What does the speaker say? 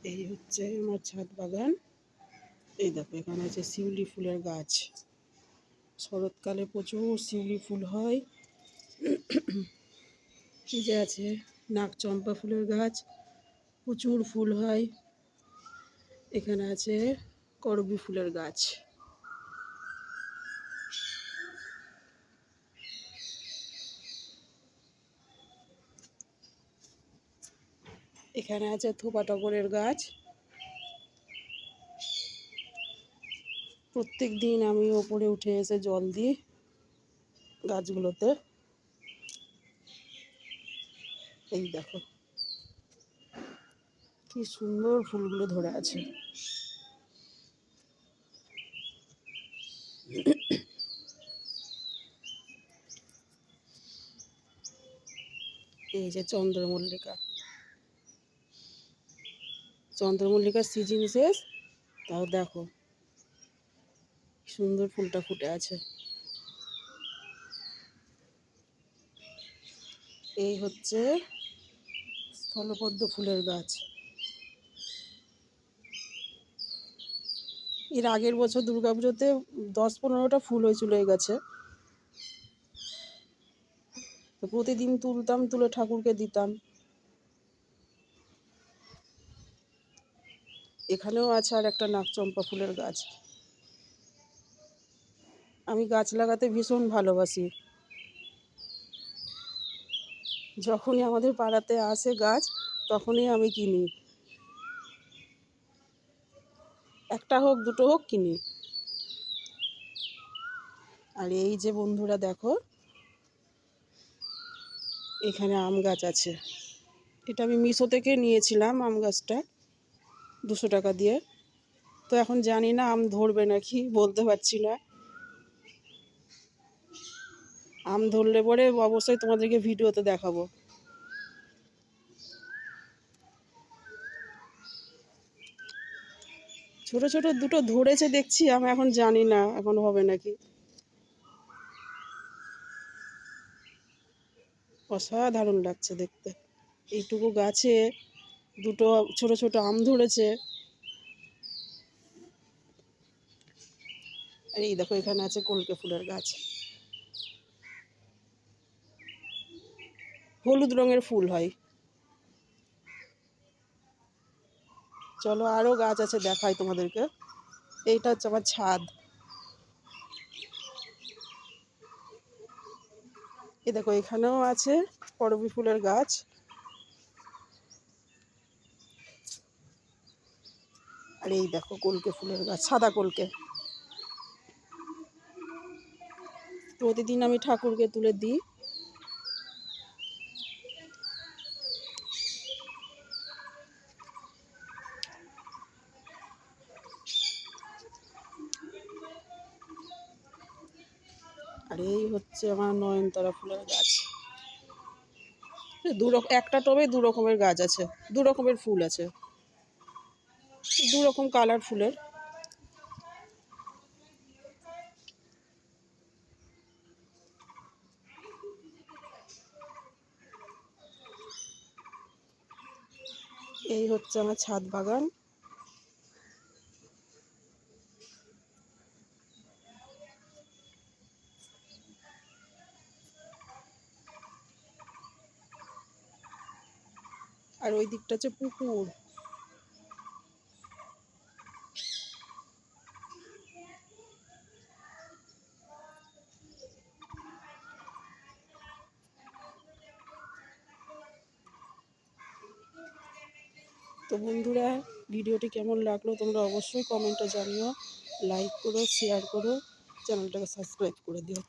এই হচ্ছে আমার ছাদ বাগান। এই দেখো এখানে আছে শিউলি ফুলের গাছ। শরৎকালে প্রচুর শিউলি ফুল হয়। এই যে আছে নাগচম্পা ফুলের গাছ, প্রচুর ফুল হয়। এখানে আছে করবী ফুলের গাছ। এখানে আছে থোপা টগরের গাছ। প্রত্যেক দিন আমি ওপরে উঠে এসে জল দিই গাছগুলোতে। এই দেখো কি সুন্দর ফুলগুলো ধরে আছে। এই যে চন্দ্রমল্লিকা, চন্দ্রমল্লিকার সিজন শেষ, তাও দেখো সুন্দর ফুলটা ফুটে আছে। এই হচ্ছে স্থলপদ্ম ফুলের গাছ। এর আগের বছর দুর্গাপুজোতে 10-15টা ফুল হয়ে চলে গেছে। তো প্রতিদিন তুলতাম, তুলে ঠাকুরকে দিতাম। এখানেও আছে আর একটা নাগচম্পা ফুলের গাছ। আমি গাছ লাগাতে ভীষণ ভালোবাসি। যখনই আমাদের পাড়াতে আসে গাছ, তখনই আমি কিনি। একটা হোক দুটো হোক কিনি। আর এই যে বন্ধুরা দেখো, এখানে আম গাছ আছে। এটা আমি মিশো থেকে নিয়েছিলাম আম গাছটা 200 টাকা দিয়ে। তো এখন জানি না আম ধরবে নাকি, বলতে পারছি না। আম ধরলে পরে অবশ্যই তোমাদেরকে ভিডিওতে দেখাবো। ছোট ছোট দুটো ধরেছে দেখছি, আমি এখন জানি না এখন হবে নাকি। অসাধারণ লাগছে দেখতে। এইটুকু গাছে দুটো ছোট ছোট আম ধরেছে। আর এই দেখো এখানে আছে কলকে ফুলের গাছ। হলুদ রঙের ফুল হয়। চলো আরো গাছ আছে দেখাই তোমাদেরকে। এইটা হচ্ছে আমার ছাদ। এই দেখো এখানেও আছে করবী ফুলের গাছ। আর এই দেখো কলকে ফুলের গাছ, সাদা কলকে। প্রতিদিন আমি ঠাকুরকে তুলে দিই। আর এই হচ্ছে আমার নয়নতারা ফুলের গাছ। একটা টবে 2 রকমের গাছ আছে, 2 রকমের ফুল আছে, 2 রকম কালার ফুলের। এই হচ্ছে আমার ছাদ বাগান। আর ওই দিকটা হচ্ছে পুকুর। তো বন্ধুরা, ভিডিওটি কেমন লাগলো তোমরা অবশ্যই কমেন্টে জানিও। লাইক করো, শেয়ার করো, চ্যানেলটাকে সাবস্ক্রাইব করে দিও।